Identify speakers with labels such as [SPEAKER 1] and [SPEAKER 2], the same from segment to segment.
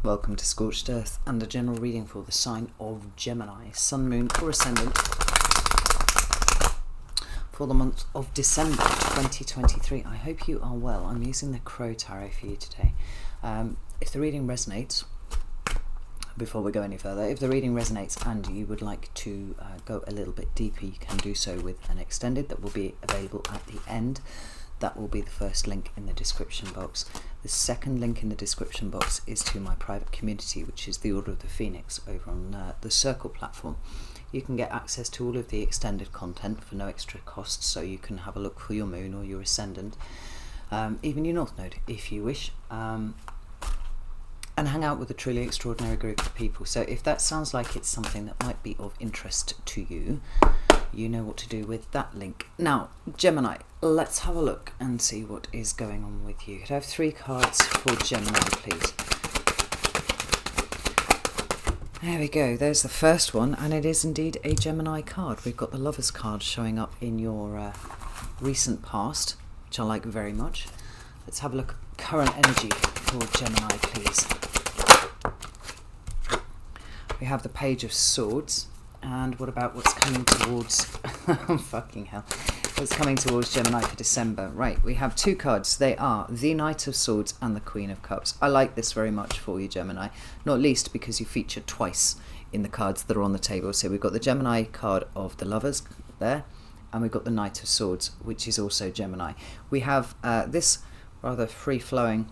[SPEAKER 1] Welcome to Scorched Earth and a general reading for the sign of Gemini, Sun, Moon or Ascendant for the month of December 2023. I hope you are well. I'm using the Crow Tarot for you today. If the reading resonates, before we go any further, if the reading resonates and you would like to go a little bit deeper, you can do so with an extended that will be available at the end. That will be the first link in the description box. The second link in the description box is to my private community, which is the Order of the Phoenix over on the Circle platform. You can get access to all of the extended content for no extra cost, so you can have a look for your moon or your ascendant, even your north node if you wish, and hang out with a truly extraordinary group of people. So if that sounds like it's something that might be of interest to you, you know what to do with that link. Now, Gemini, let's have a look and see what is going on with you. Could I have 3 cards for Gemini, please? There we go. There's the first one, and it is indeed a Gemini card. We've got the Lovers card showing up in your recent past, which I like very much. Let's have a look at current energy for Gemini, please. We have the Page of Swords. And what about what's coming towards fucking hell, what's coming towards Gemini for December? Right, we have 2 cards. They are the Knight of Swords and the Queen of Cups. I like this very much for you, Gemini, not least because you feature twice in the cards that are on the table. So we've got the Gemini card of the Lovers there, and we've got the Knight of Swords, which is also Gemini. We have this rather free-flowing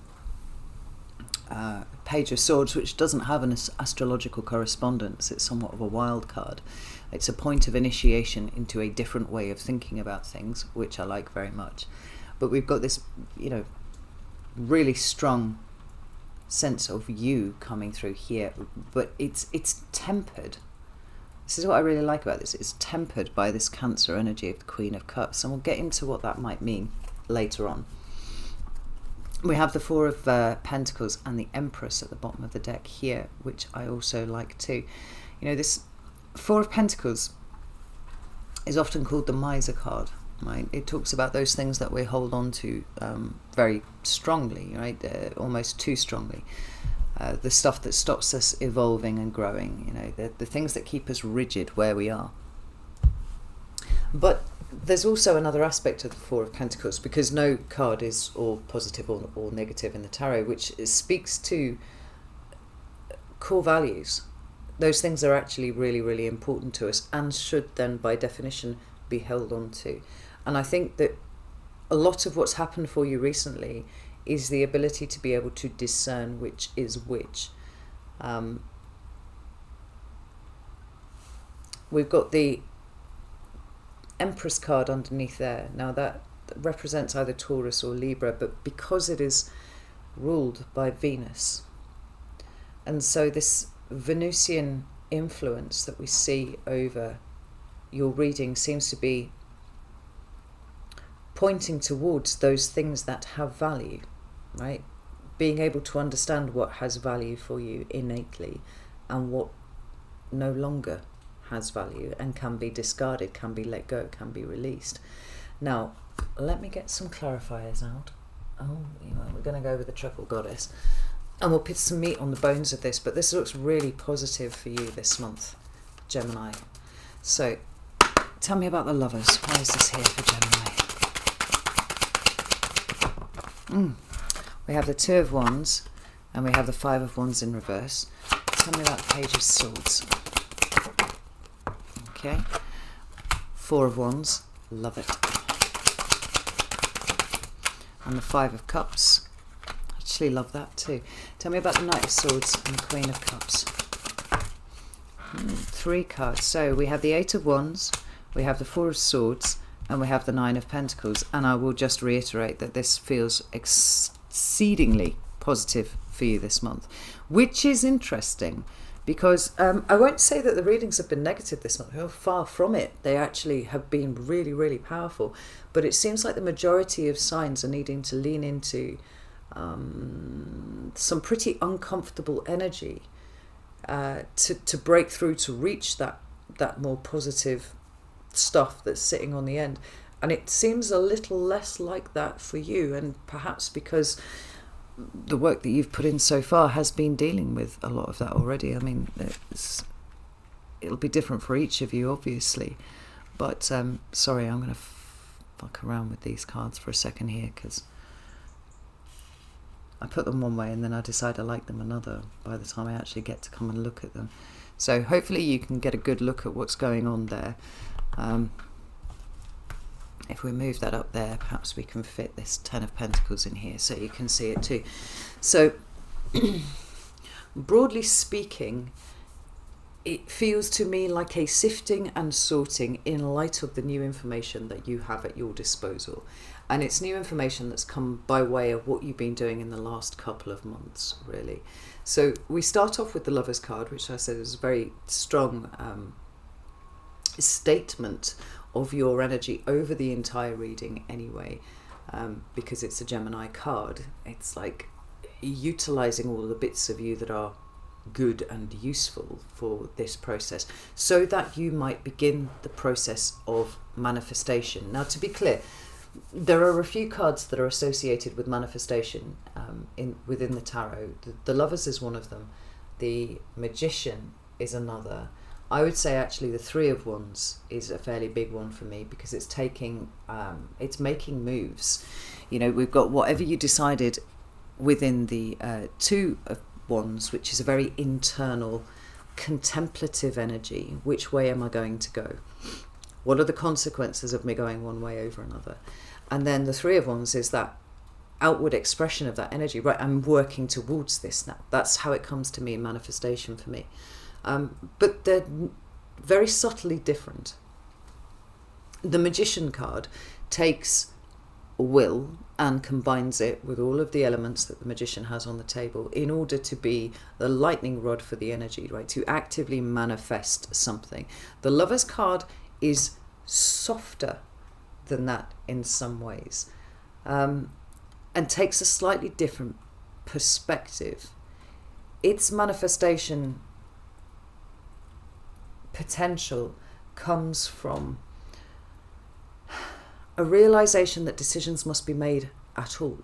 [SPEAKER 1] Page of Swords, which doesn't have an astrological correspondence. It's somewhat of a wild card. It's a point of initiation into a different way of thinking about things, which I like very much. But we've got this, really strong sense of you coming through here, but it's tempered. This is what I really like about this. It's tempered by this Cancer energy of the Queen of Cups, and we'll get into what that might mean later on. We have the 4 of Pentacles and the Empress at the bottom of the deck here, which I also like too. This 4 of Pentacles is often called the Miser card, right? It talks about those things that we hold on to very strongly, right? Almost too strongly. The stuff that stops us evolving and growing, the things that keep us rigid where we are. But there's also another aspect of the 4 of Pentacles, because no card is all positive or negative in the tarot, which speaks to core values. Those things are actually really, really important to us and should then, by definition, be held on to. And I think that a lot of what's happened for you recently is the ability to be able to discern which is which. We've got the Empress card underneath there. Now that represents either Taurus or Libra, but because it is ruled by Venus, and so this Venusian influence that we see over your reading seems to be pointing towards those things that have value, right? Being able to understand what has value for you innately and what no longer has value and can be discarded, can be let go, can be released. Now, let me get some clarifiers out. We're going to go with the Triple Goddess, and we'll put some meat on the bones of this, but this looks really positive for you this month, Gemini. So, tell me about the Lovers. Why is this here for Gemini? We have the 2 of Wands, and we have the 5 of Wands in reverse. Tell me about the Page of Swords. Okay, 4 of Wands, love it. And the 5 of Cups, actually love that too. Tell me about the Knight of Swords and the Queen of Cups. 3 cards. So we have the 8 of Wands, we have the 4 of Swords, and we have the 9 of Pentacles. And I will just reiterate that this feels exceedingly positive for you this month, which is interesting. Because I won't say that the readings have been negative this month. Oh, far from it. They actually have been really, really powerful. But it seems like the majority of signs are needing to lean into some pretty uncomfortable energy to break through, to reach that more positive stuff that's sitting on the end. And it seems a little less like that for you, and perhaps because the work that you've put in so far has been dealing with a lot of that already. I mean, it'll be different for each of you, obviously. But sorry, I'm going to fuck around with these cards for a second here, because I put them one way and then I decide I like them another by the time I actually get to come and look at them. So hopefully you can get a good look at what's going on there. If we move that up there, perhaps we can fit this Ten of Pentacles in here so you can see it too. So broadly speaking, it feels to me like a sifting and sorting in light of the new information that you have at your disposal. And it's new information that's come by way of what you've been doing in the last couple of months, really. So we start off with the Lovers card, which I said is a very strong statement of your energy over the entire reading anyway, because it's a Gemini card. It's like utilizing all the bits of you that are good and useful for this process so that you might begin the process of manifestation. Now, to be clear, there are a few cards that are associated with manifestation within the tarot. The Lovers is one of them. The Magician is another. I would say actually the Three of Wands is a fairly big one for me, because it's it's making moves. You know, we've got whatever you decided within the Two of Wands, which is a very internal, contemplative energy. Which way am I going to go? What are the consequences of me going one way over another? And then the Three of Wands is that outward expression of that energy. Right, I'm working towards this now. That's how it comes to me in manifestation for me. But they're very subtly different. The Magician card takes will and combines it with all of the elements that the Magician has on the table in order to be the lightning rod for the energy, right? To actively manifest something. The Lovers card is softer than that in some ways, and takes a slightly different perspective. Its manifestation potential comes from a realization that decisions must be made at all,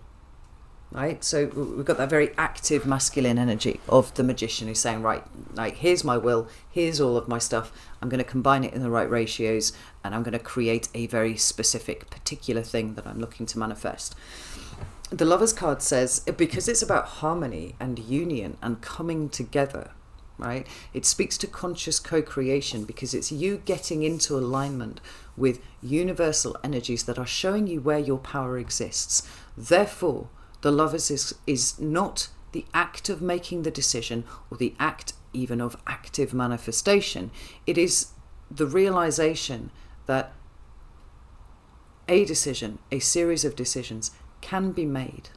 [SPEAKER 1] right? So we've got that very active masculine energy of the Magician who's saying, right, like, here's my will, here's all of my stuff, I'm going to combine it in the right ratios, and I'm going to create a very specific particular thing that I'm looking to manifest. The Lovers card says, because it's about harmony and union and coming together, right? It speaks to conscious co-creation, because it's you getting into alignment with universal energies that are showing you where your power exists. Therefore, the Lovers is not the act of making the decision or the act even of active manifestation. It is the realization that a decision, a series of decisions can be made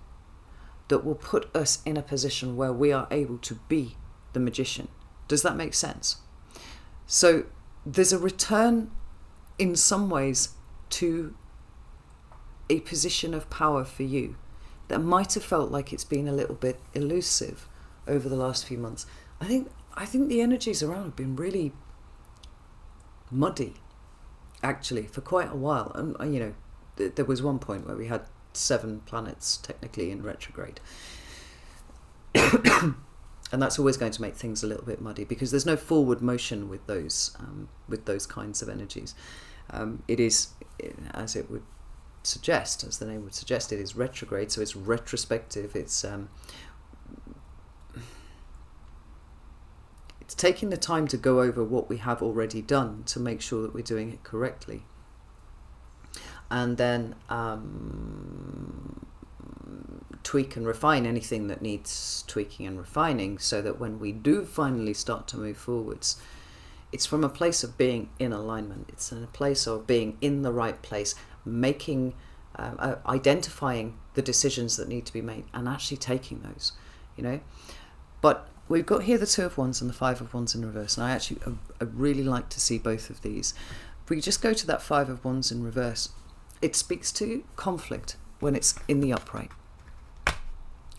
[SPEAKER 1] that will put us in a position where we are able to be the Magician. Does that make sense? So there's a return in some ways to a position of power for you that might have felt like it's been a little bit elusive over the last few months. I think the energies around have been really muddy, actually, for quite a while. And you know, there was one point where we had 7 planets technically in retrograde. And that's always going to make things a little bit muddy, because there's no forward motion with those kinds of energies. It is, as it would suggest, as the name would suggest, it is retrograde, so it's retrospective. It's taking the time to go over what we have already done to make sure that we're doing it correctly, and then tweak and refine anything that needs tweaking and refining, so that when we do finally start to move forwards, it's from a place of being in alignment. It's in a place of being in the right place, making, identifying the decisions that need to be made and actually taking those, you know. But we've got here the Two of Wands and the Five of Wands in reverse, and I really like to see both of these. If we just go to that Five of Wands in reverse, it speaks to conflict when it's in the upright.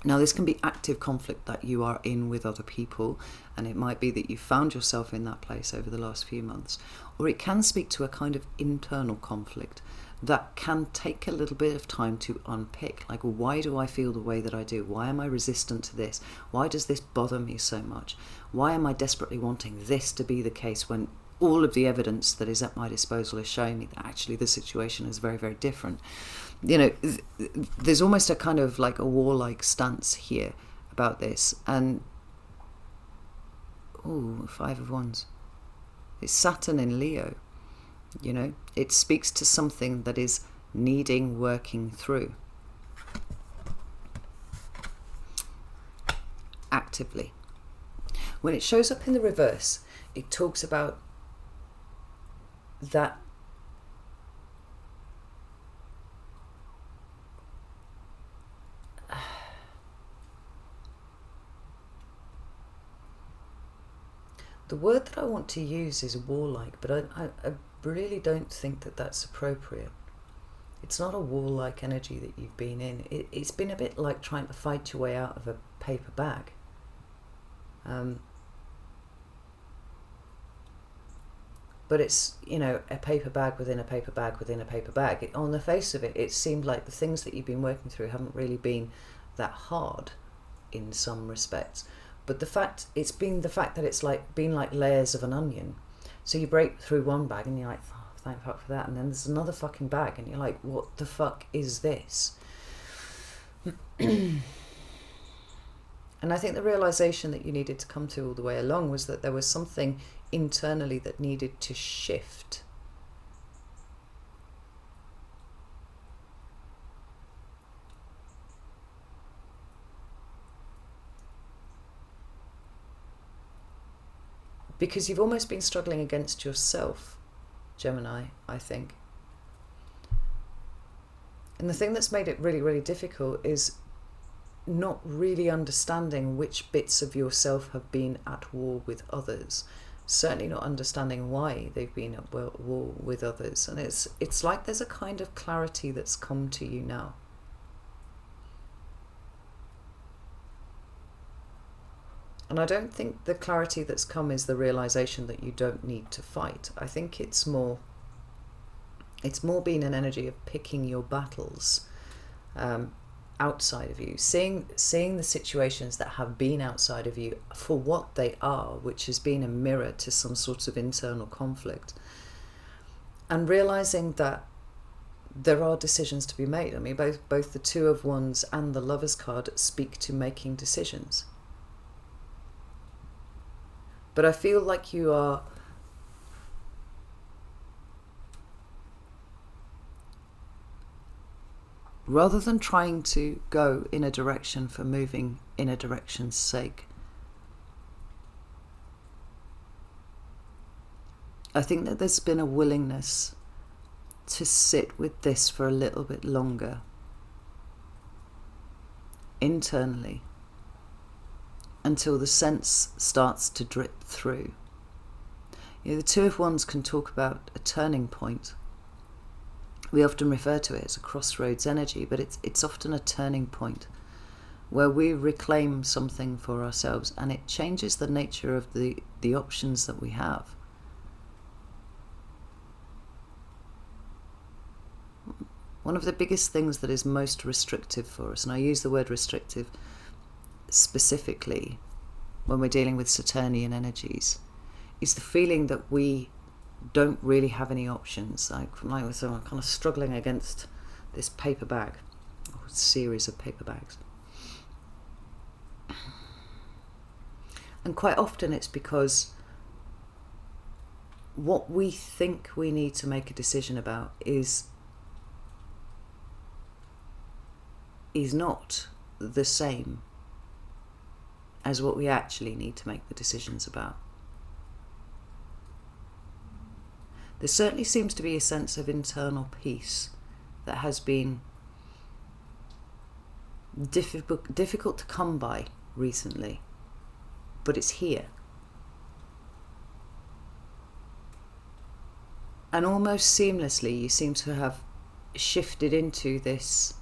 [SPEAKER 1] Now, this can be active conflict that you are in with other people, and it might be that you found yourself in that place over the last few months, or it can speak to a kind of internal conflict that can take a little bit of time to unpick. Like, why do I feel the way that I do? Why am I resistant to this? Why does this bother me so much? Why am I desperately wanting this to be the case when all of the evidence that is at my disposal is showing me that actually the situation is very, very different? You know, there's almost a kind of like a warlike stance here about this. And, oh, 5 of Wands. It's Saturn in Leo. You know, it speaks to something that is needing working through actively. When it shows up in the reverse, it talks about that the word that I want to use is warlike, but I really don't think that that's appropriate. It's not a warlike energy that you've been in. It's been a bit like trying to fight your way out of a paper bag. But it's, you know, a paper bag within a paper bag within a paper bag. On the face of it, it seemed like the things that you've been working through haven't really been that hard in some respects. But it's been the fact that it's like been like layers of an onion. So you break through one bag and you're like, oh, thank fuck for that. And then there's another fucking bag and you're like, what the fuck is this? And I think the realization that you needed to come to all the way along was that there was something internally that needed to shift. Because you've almost been struggling against yourself, Gemini, I think. And the thing that's made it really, really difficult is not really understanding which bits of yourself have been at war with others. Certainly not understanding why they've been at war with others. And it's like there's a kind of clarity that's come to you now. And I don't think the clarity that's come is the realization that you don't need to fight. I think it's more been an energy of picking your battles outside of you, seeing the situations that have been outside of you for what they are, which has been a mirror to some sort of internal conflict, and realizing that there are decisions to be made. I mean, both the Two of Wands and the Lovers card speak to making decisions. But I feel like you are rather than trying to go in a direction for moving in a direction's sake, I think that there's been a willingness to sit with this for a little bit longer internally, until the sense starts to drip through. You know, the Two of Wands can talk about a turning point. We often refer to it as a crossroads energy, but it's often a turning point where we reclaim something for ourselves, and it changes the nature of the options that we have. One of the biggest things that is most restrictive for us, and I use the word restrictive specifically when we're dealing with Saturnian energies, is the feeling that we don't really have any options. Like so I'm kind of struggling against this paper bag, or series of paper bags. And quite often it's because what we think we need to make a decision about is not the same as what we actually need to make the decisions about. There certainly seems to be a sense of internal peace that has been difficult to come by recently, but it's here. And almost seamlessly you seem to have shifted into this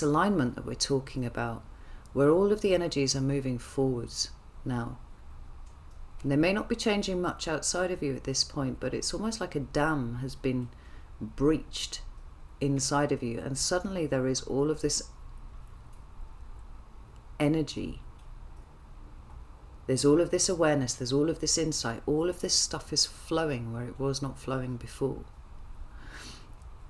[SPEAKER 1] alignment that we're talking about, where all of the energies are moving forwards now. And they may not be changing much outside of you at this point, but it's almost like a dam has been breached inside of you, and suddenly there is all of this energy. There's all of this awareness, there's all of this insight, all of this stuff is flowing where it was not flowing before.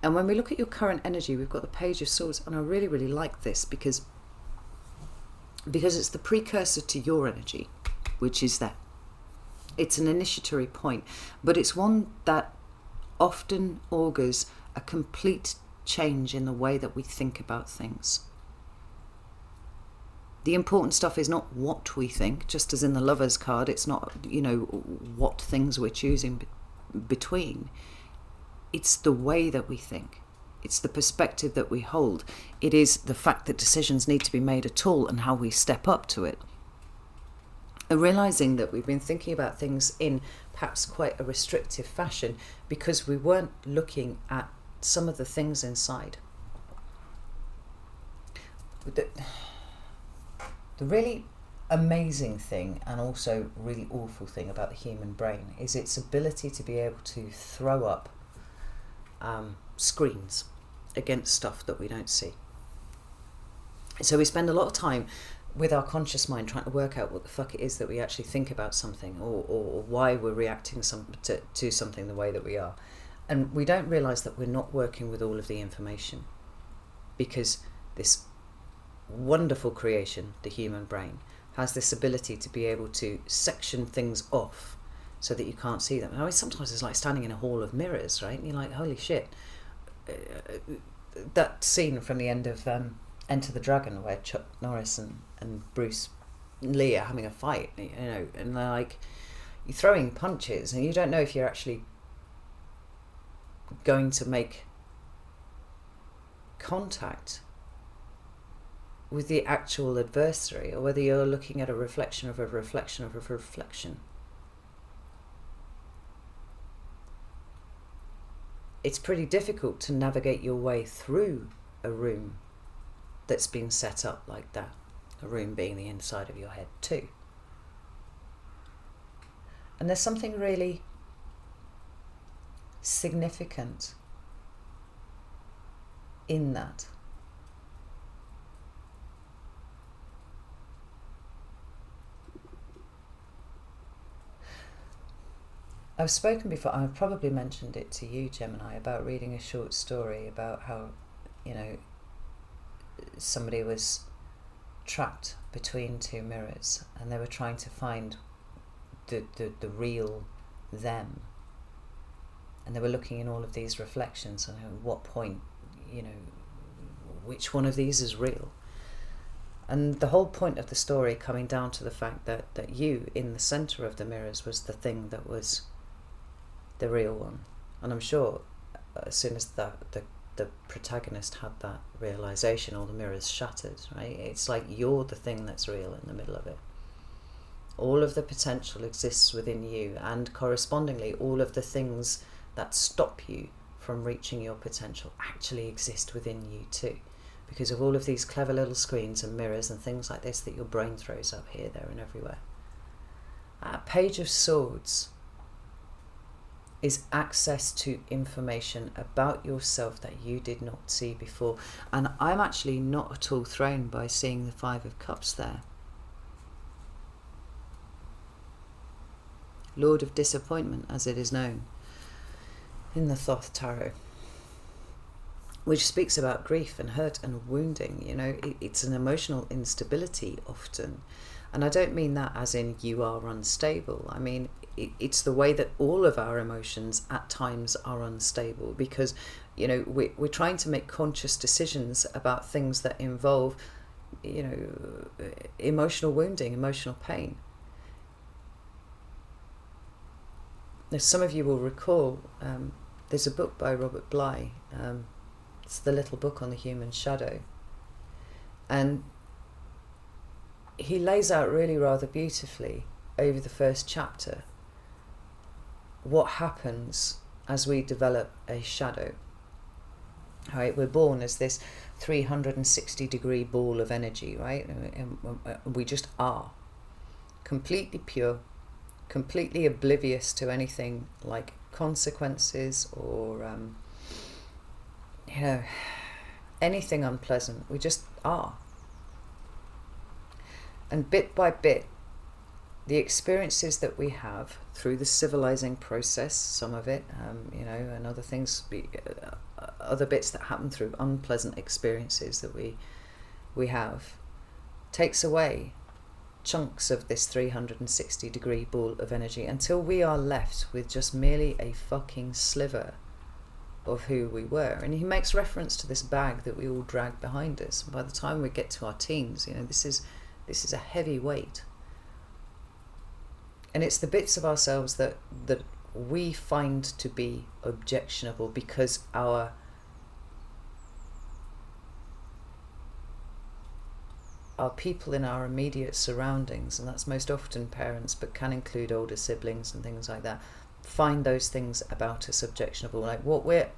[SPEAKER 1] And when we look at your current energy, we've got the Page of Swords, and I really, really like this because it's the precursor to your energy, which is that. It's an initiatory point, but it's one that often augurs a complete change in the way that we think about things. The important stuff is not what we think, just as in the Lovers card, it's not, what things we're choosing between. It's the way that we think. It's the perspective that we hold. It is the fact that decisions need to be made at all and how we step up to it. And realizing that we've been thinking about things in perhaps quite a restrictive fashion because we weren't looking at some of the things inside. The really amazing thing, and also really awful thing about the human brain, is its ability to be able to throw up screens against stuff that we don't see. So we spend a lot of time with our conscious mind trying to work out what the fuck it is that we actually think about something, or why we're reacting to something the way that we are. And we don't realise that we're not working with all of the information, because this wonderful creation, the human brain, has this ability to be able to section things off so that you can't see them. I mean, sometimes it's like standing in a hall of mirrors, right? And you're like, holy shit. That scene from the end of Enter the Dragon, where Chuck Norris and Bruce Lee are having a fight, and they're like, you're throwing punches and you don't know if you're actually going to make contact with the actual adversary, or whether you're looking at a reflection of a reflection of a reflection. It's pretty difficult to navigate your way through a room that's been set up like that, a room being the inside of your head too. And there's something really significant in that. I've spoken before, I've probably mentioned it to you, Gemini, about reading a short story about how, somebody was trapped between two mirrors and they were trying to find the real them. And they were looking in all of these reflections and at what point, which one of these is real. And the whole point of the story coming down to the fact that you, in the centre of the mirrors, was the thing that was the real one. And I'm sure as soon as the protagonist had that realization, all the mirrors shattered, right? It's like you're the thing that's real in the middle of it. All of the potential exists within you, and correspondingly all of the things that stop you from reaching your potential actually exist within you too, because of all of these clever little screens and mirrors and things like this that your brain throws up here, there and everywhere. Page of Swords is access to information about yourself that you did not see before. And I'm actually not at all thrown by seeing the Five of Cups there. Lord of Disappointment, as it is known in the Thoth Tarot, which speaks about grief and hurt and wounding. It's an emotional instability often. And I don't mean that as in you are unstable. I mean, it's the way that all of our emotions at times are unstable, because, we're trying to make conscious decisions about things that involve, emotional wounding, emotional pain. Now, some of you will recall, there's a book by Robert Bly, it's The Little Book on the Human Shadow. And he lays out really rather beautifully over the first chapter what happens as we develop a shadow. Right, we're born as this 360-degree ball of energy, right? And we just are completely pure, completely oblivious to anything like consequences or, anything unpleasant. We just are. And bit by bit, the experiences that we have through the civilizing process, some of it, and other things, other bits that happen through unpleasant experiences that we have, takes away chunks of this 360-degree ball of energy until we are left with just merely a fucking sliver of who we were. And he makes reference to this bag that we all drag behind us. And by the time we get to our teens, this is a heavy weight. And it's the bits of ourselves that we find to be objectionable because our people in our immediate surroundings, and that's most often parents, but can include older siblings and things like that, find those things about us objectionable. Like, what we're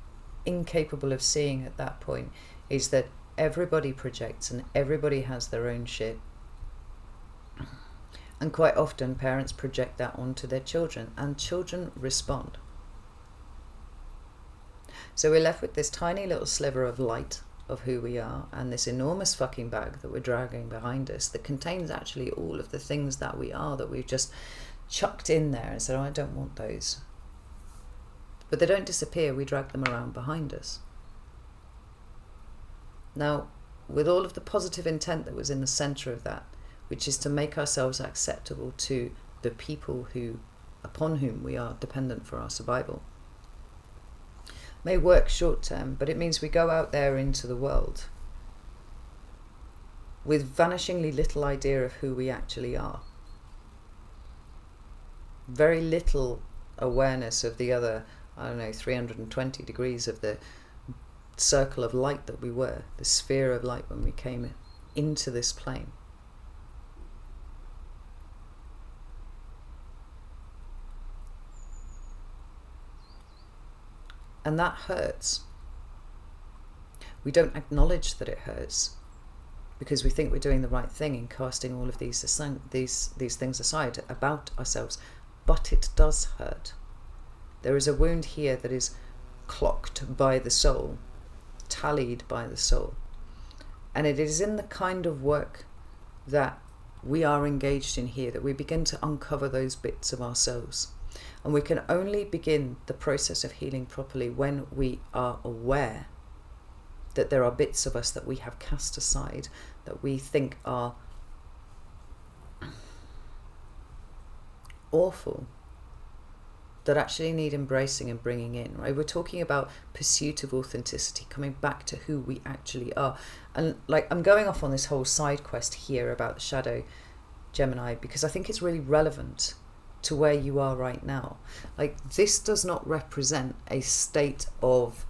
[SPEAKER 1] incapable of seeing at that point is that everybody projects and everybody has their own shit. And quite often parents project that onto their children, and children respond. So we're left with this tiny little sliver of light of who we are, and this enormous fucking bag that we're dragging behind us that contains actually all of the things that we are, that we've just chucked in there and said, oh, I don't want those. But they don't disappear, we drag them around behind us. Now, with all of the positive intent that was in the centre of that, which is to make ourselves acceptable to the people upon whom we are dependent for our survival, may work short term, but it means we go out there into the world with vanishingly little idea of who we actually are. Very little awareness of the other, 320 degrees of the circle of light that we were, the sphere of light when we came into this plane. And that hurts. We don't acknowledge that it hurts because we think we're doing the right thing in casting all of these things aside about ourselves. But it does hurt. There is a wound here that is clocked by the soul, tallied by the soul. And it is in the kind of work that we are engaged in here that we begin to uncover those bits of ourselves. And we can only begin the process of healing properly when we are aware that there are bits of us that we have cast aside, that we think are awful, that actually need embracing and bringing in, right? We're talking about pursuit of authenticity, coming back to who we actually are. And I'm going off on this whole side quest here about the shadow Gemini because I think it's really relevant to where you are right now. This does not represent a state of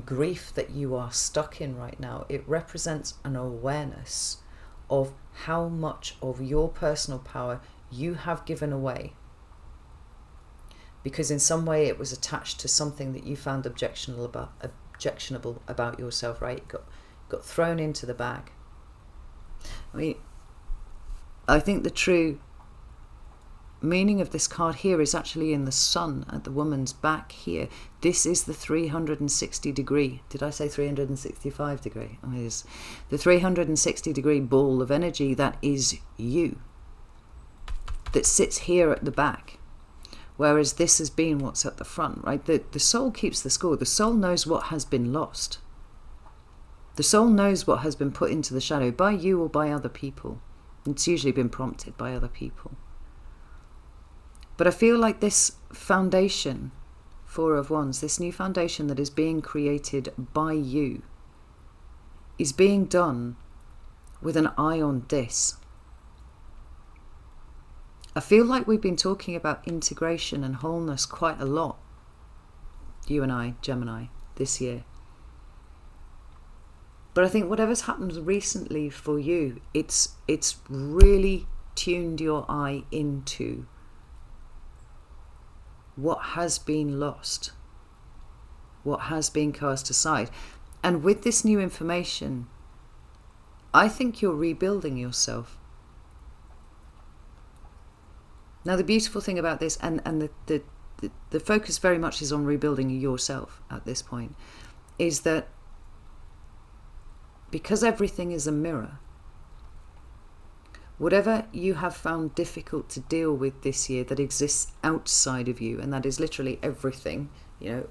[SPEAKER 1] grief that you are stuck in right now. It represents an awareness of how much of your personal power you have given away because in some way it was attached to something that you found objectionable about yourself, right? It got thrown into the bag. I think the true meaning of this card here is actually in the sun at the woman's back here. This is the 360 degree. Did I say 365 degree? It is the 360 degree ball of energy that is you, that sits here at the back. Whereas this has been what's at the front, right? The soul keeps the score. The soul knows what has been lost. The soul knows what has been put into the shadow by you or by other people. It's usually been prompted by other people. But I feel like this foundation, Four of Wands, this new foundation that is being created by you, is being done with an eye on this. I feel like we've been talking about integration and wholeness quite a lot, you and I, Gemini, this year. But I think whatever's happened recently for you, it's really tuned your eye into what has been lost, what has been cast aside. And with this new information, I think you're rebuilding yourself. Now, the beautiful thing about this, and the focus very much is on rebuilding yourself at this point, is that because everything is a mirror, whatever you have found difficult to deal with this year that exists outside of you, and that is literally everything,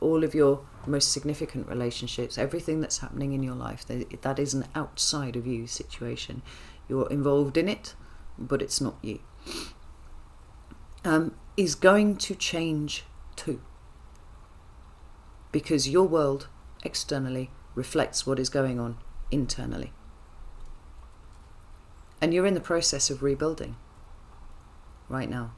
[SPEAKER 1] all of your most significant relationships, everything that's happening in your life, that is an outside of you situation. You're involved in it, but it's not you. Is going to change too. Because your world externally reflects what is going on internally. And you're in the process of rebuilding right now.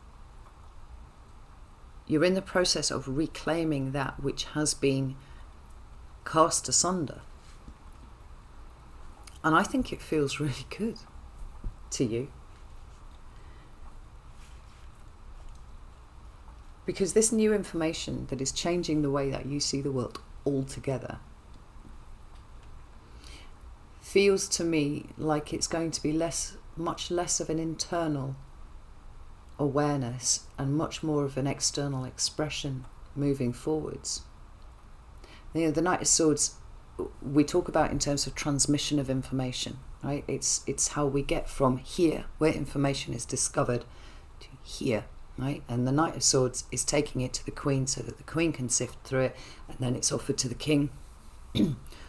[SPEAKER 1] You're in the process of reclaiming that which has been cast asunder. And I think it feels really good to you. Because this new information that is changing the way that you see the world altogether feels to me like it's going to be much less of an internal awareness and much more of an external expression moving forwards. The Knight of Swords we talk about in terms of transmission of information, right? It's how we get from here, where information is discovered, to here, right? And the Knight of Swords is taking it to the Queen so that the Queen can sift through it, and then it's offered to the King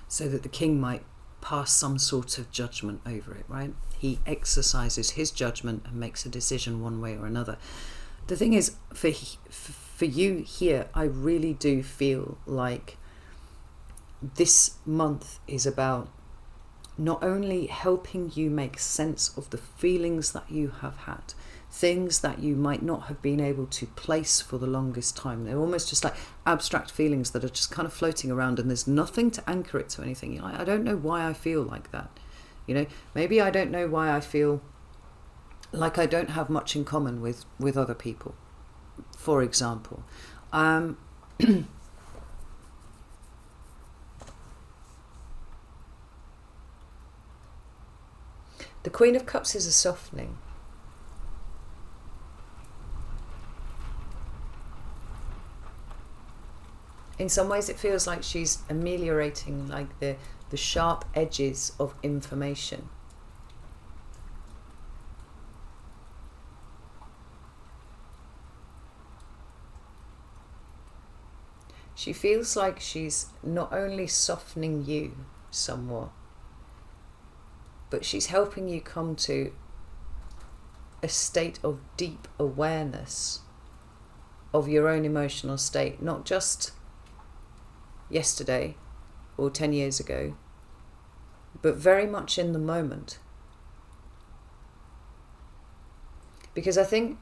[SPEAKER 1] so that the King might pass some sort of judgment over it, right? He exercises his judgment and makes a decision one way or another. The thing is, for you here, I really do feel like this month is about not only helping you make sense of the feelings that you have had, things that you might not have been able to place for the longest time. They're almost just like abstract feelings that are just kind of floating around, and there's nothing to anchor it to anything. I don't know why I feel like that. Maybe I don't know why I feel like I don't have much in common with other people, for example. The Queen of Cups is a softening. In some ways it feels like she's ameliorating like the sharp edges of information. She feels like she's not only softening you somewhat, but she's helping you come to a state of deep awareness of your own emotional state, not just yesterday or 10 years ago, but very much in the moment. Because I think,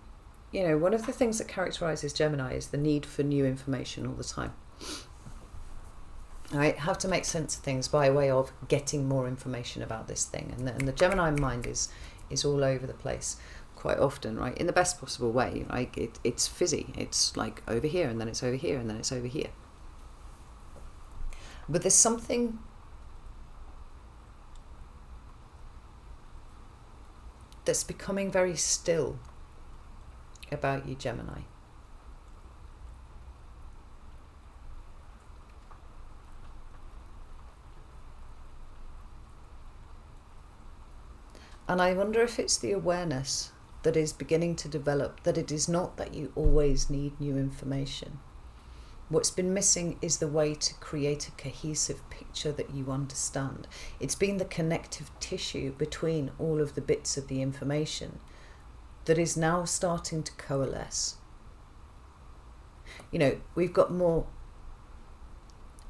[SPEAKER 1] one of the things that characterizes Gemini is the need for new information all the time. I have to make sense of things by way of getting more information about this thing. And the Gemini mind is all over the place quite often, right? In the best possible way. Like it's fizzy. It's like over here, and then it's over here, and then it's over here. But there's something that's becoming very still about you, Gemini. And I wonder if it's the awareness that is beginning to develop, that it is not that you always need new information. What's been missing is the way to create a cohesive picture that you understand. It's been the connective tissue between all of the bits of the information that is now starting to coalesce. We've got more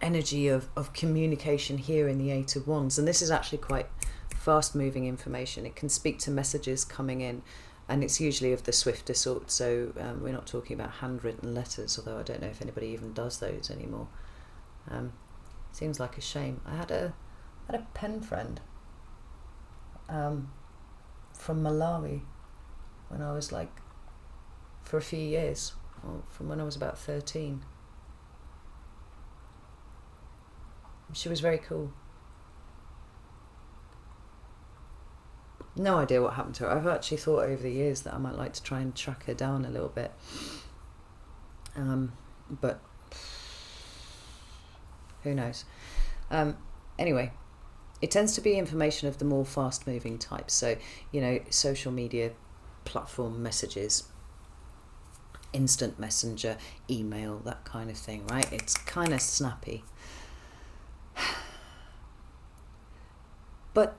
[SPEAKER 1] energy of communication here in the Eight of Wands, and this is actually quite fast-moving information. It can speak to messages coming in, and it's usually of the swifter sort, so we're not talking about handwritten letters, although I don't know if anybody even does those anymore. Seems like a shame. I had a pen friend from Malawi when I was for a few years, or from when I was about 13. She was very cool. No idea what happened to her. I've actually thought over the years that I might like to try and track her down a little bit. But who knows? Anyway, it tends to be information of the more fast-moving type. So, social media, platform messages, instant messenger, email, that kind of thing, right? It's kind of snappy. But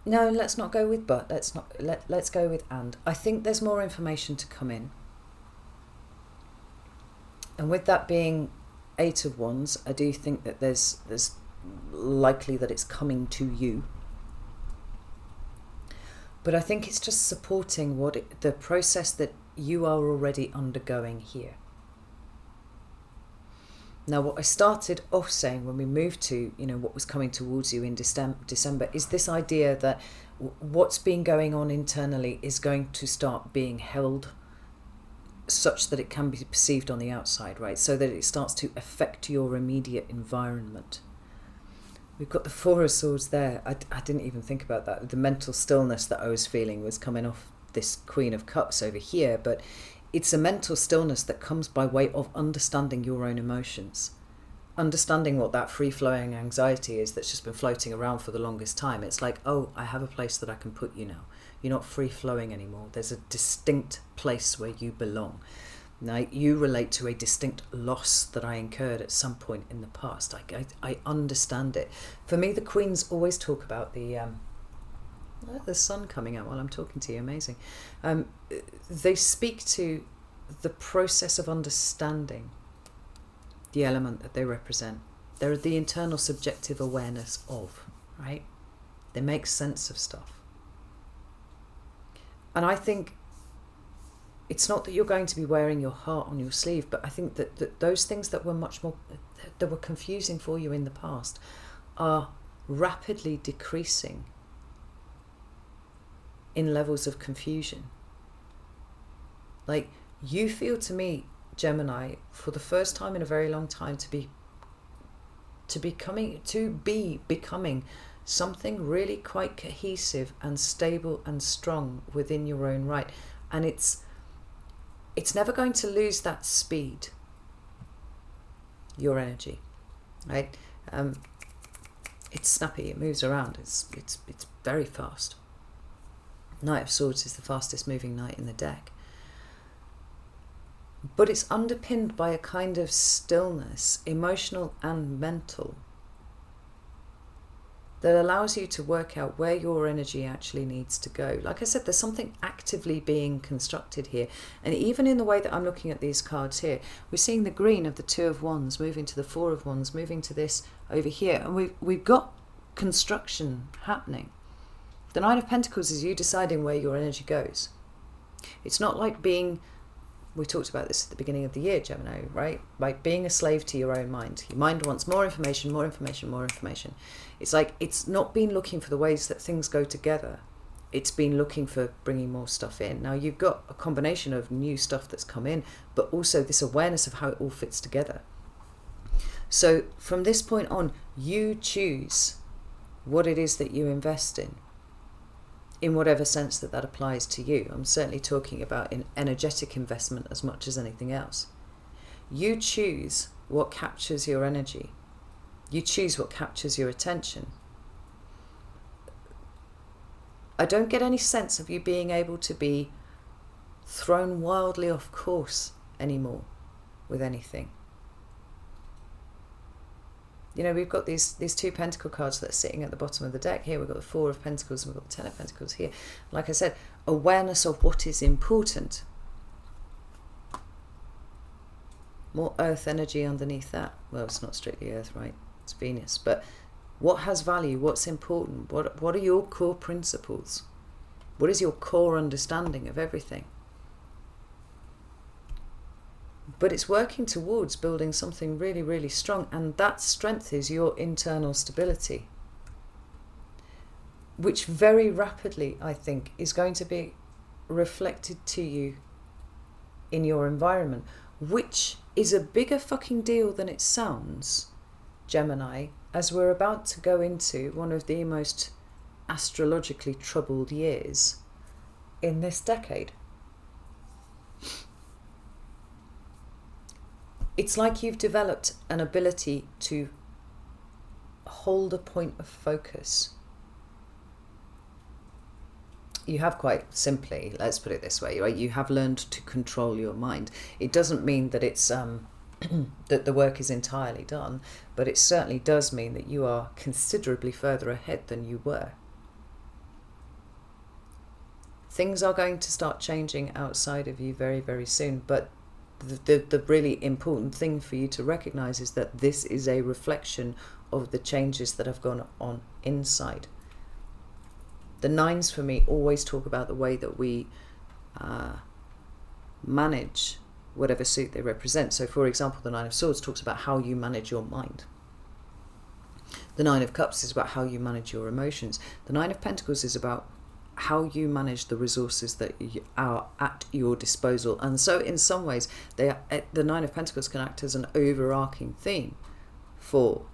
[SPEAKER 1] no, let's not go with but. Let's go with and. I think there's more information to come in. And with that being 8 of Wands, I do think that there's likely that it's coming to you. But I think it's just supporting the process that you are already undergoing here. Now, what I started off saying when we moved to, what was coming towards you in December is this idea that what's been going on internally is going to start being held such that it can be perceived on the outside, right? So that it starts to affect your immediate environment. We've got the 4 of Swords there. I didn't even think about that. The mental stillness that I was feeling was coming off this Queen of Cups over here, but it's a mental stillness that comes by way of understanding your own emotions. Understanding what that free-flowing anxiety is that's just been floating around for the longest time. It's like, oh, I have a place that I can put you now. You're not free-flowing anymore. There's a distinct place where you belong. Now, you relate to a distinct loss that I incurred at some point in the past. I understand it. For me, the Queens always talk about the sun coming out while I'm talking to you. Amazing. They speak to the process of understanding the element that they represent. They're the internal subjective awareness of, right? They make sense of stuff. And I think it's not that you're going to be wearing your heart on your sleeve, but I think that those things that were confusing for you in the past are rapidly decreasing in levels of confusion. Like, you feel to me, Gemini, for the first time in a very long time, to be becoming something really quite cohesive and stable and strong within your own right. And it's never going to lose that speed, your energy, right? It's snappy, it moves around, it's very fast. Knight of Swords is the fastest moving knight in the deck. But it's underpinned by a kind of stillness, emotional and mental, that allows you to work out where your energy actually needs to go. Like I said, there's something actively being constructed here. And even in the way that I'm looking at these cards here, we're seeing the green of the 2 of Wands moving to the 4 of Wands, moving to this over here. And we've got construction happening. The 9 of Pentacles is you deciding where your energy goes. It's not like we talked about this at the beginning of the year, Gemini, right? Like being a slave to your own mind. Your mind wants more information, more information, more information. It's like it's not been looking for the ways that things go together. It's been looking for bringing more stuff in. Now, you've got a combination of new stuff that's come in, but also this awareness of how it all fits together. So from this point on, you choose what it is that you invest in whatever sense that applies to you. I'm certainly talking about an energetic investment as much as anything else. You choose what captures your energy. You choose what captures your attention. I don't get any sense of you being able to be thrown wildly off course anymore with anything. We've got these 2 Pentacle cards that are sitting at the bottom of the deck here. We've got the 4 of Pentacles and we've got the 10 of Pentacles here. Like I said, awareness of what is important. More earth energy underneath that. Well, it's not strictly earth, right? It's Venus. But what has value? What's important? What are your core principles? What is your core understanding of everything? But it's working towards building something really, really strong. And that strength is your internal stability, which very rapidly, I think, is going to be reflected to you in your environment, which is a bigger fucking deal than it sounds, Gemini, as we're about to go into one of the most astrologically troubled years in this decade. It's like you've developed an ability to hold a point of focus. You have, quite simply, let's put it this way, right? You have learned to control your mind. It doesn't mean that it's that the work is entirely done, but it certainly does mean that you are considerably further ahead than you were. Things are going to start changing outside of you very, very soon, but the really important thing for you to recognize is that this is a reflection of the changes that have gone on inside. The nines for me always talk about the way that we manage whatever suit they represent. So for example, the Nine of Swords talks about how you manage your mind. The Nine of Cups is about how you manage your emotions. The Nine of Pentacles is about how you manage the resources that are at your disposal. And so in some ways, the Nine of Pentacles can act as an overarching theme for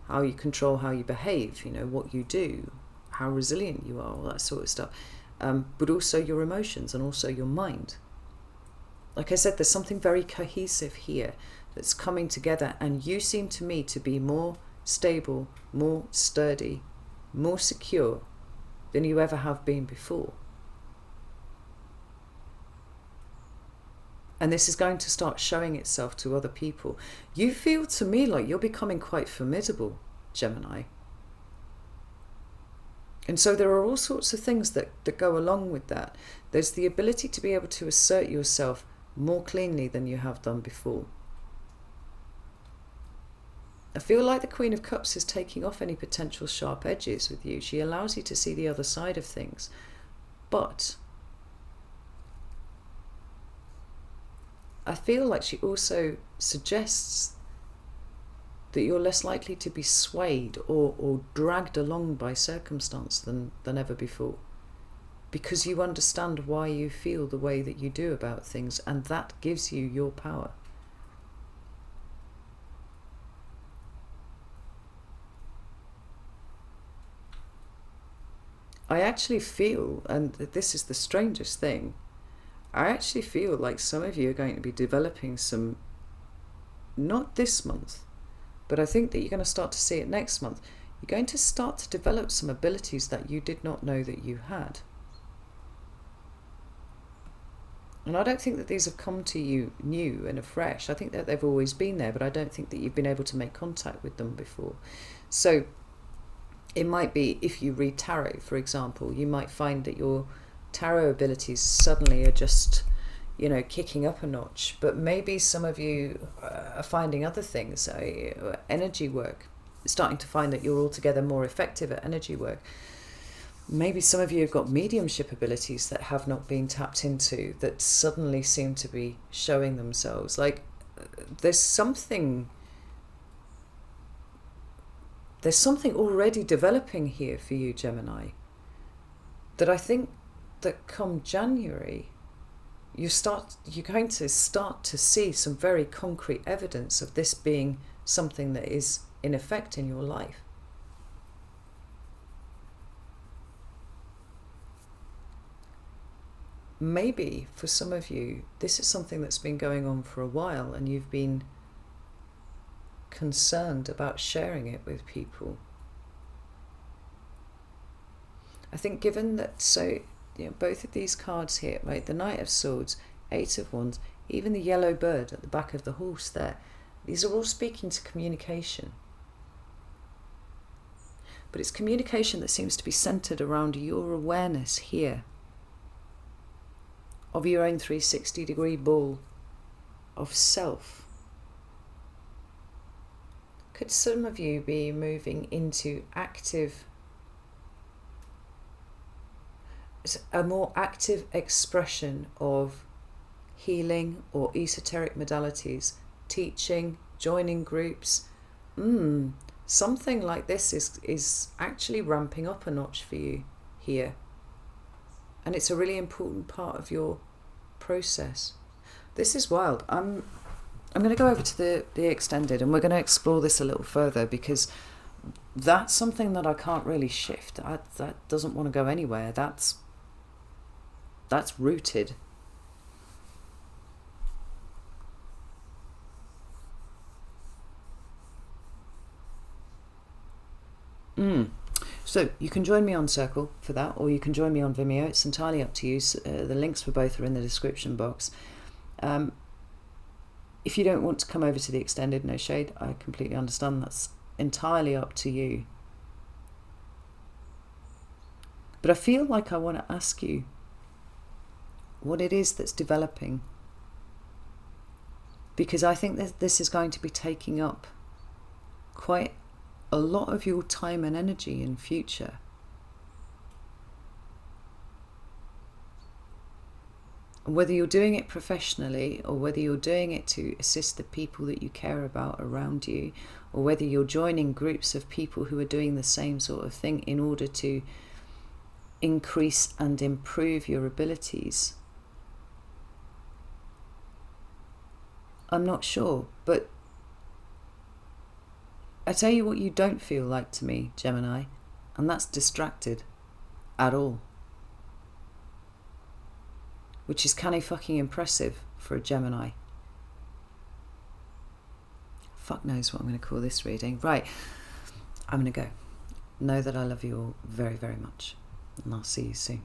[SPEAKER 1] how you control how you behave, what you do, how resilient you are, all that sort of stuff. But also your emotions and also your mind. Like I said, there's something very cohesive here that's coming together, and you seem to me to be more stable, more sturdy, more secure than you ever have been before. And this is going to start showing itself to other people. You feel to me like you're becoming quite formidable, Gemini. And so there are all sorts of things that go along with that. There's the ability to be able to assert yourself more cleanly than you have done before. I feel like the Queen of Cups is taking off any potential sharp edges with you. She allows you to see the other side of things. But I feel like she also suggests that you're less likely to be swayed or dragged along by circumstance than ever before. Because you understand why you feel the way that you do about things, and that gives you your power. I actually feel, and this is the strangest thing, I actually feel like some of you are going to be developing some, not this month, but I think that you're going to start to see it next month. You're going to start to develop some abilities that you did not know that you had. And I don't think that these have come to you new and afresh. I think that they've always been there, but I don't think that you've been able to make contact with them before. So it might be, if you read tarot, for example, you might find that your tarot abilities suddenly are just, kicking up a notch. But maybe some of you are finding other things, energy work, starting to find that you're altogether more effective at energy work. Maybe some of you have got mediumship abilities that have not been tapped into that suddenly seem to be showing themselves. Like there's something already developing here for you, Gemini, that I think that come January, you're going to start to see some very concrete evidence of this being something that is in effect in your life. Maybe for some of you, this is something that's been going on for a while and you've been concerned about sharing it with people. I think given that, both of these cards here, right, the Knight of Swords, Eight of Wands, even the yellow bird at the back of the horse there, these are all speaking to communication. But it's communication that seems to be centered around your awareness here of your own 360-degree ball of self. Could some of you be moving into a more active expression of healing or esoteric modalities, teaching, joining groups? Something like this is actually ramping up a notch for you here. And it's a really important part of your process. This is wild. I'm going to go over to the extended, and we're going to explore this a little further, because that's something that I can't really shift. That doesn't want to go anywhere. That's rooted. So you can join me on Circle for that, or you can join me on Vimeo. It's entirely up to you. The links for both are in the description box. If you don't want to come over to the extended, no shade, I completely understand. That's entirely up to you. But I feel like I want to ask you what it is that's developing, because I think that this is going to be taking up quite a lot of your time and energy in future. Whether you're doing it professionally, or whether you're doing it to assist the people that you care about around you, or whether you're joining groups of people who are doing the same sort of thing in order to increase and improve your abilities, I'm not sure. But I tell you what you don't feel like to me, Gemini, and that's distracted at all. Which is kind of fucking impressive for a Gemini. Fuck knows what I'm going to call this reading. Right, I'm going to go. Know that I love you all very, very much, and I'll see you soon.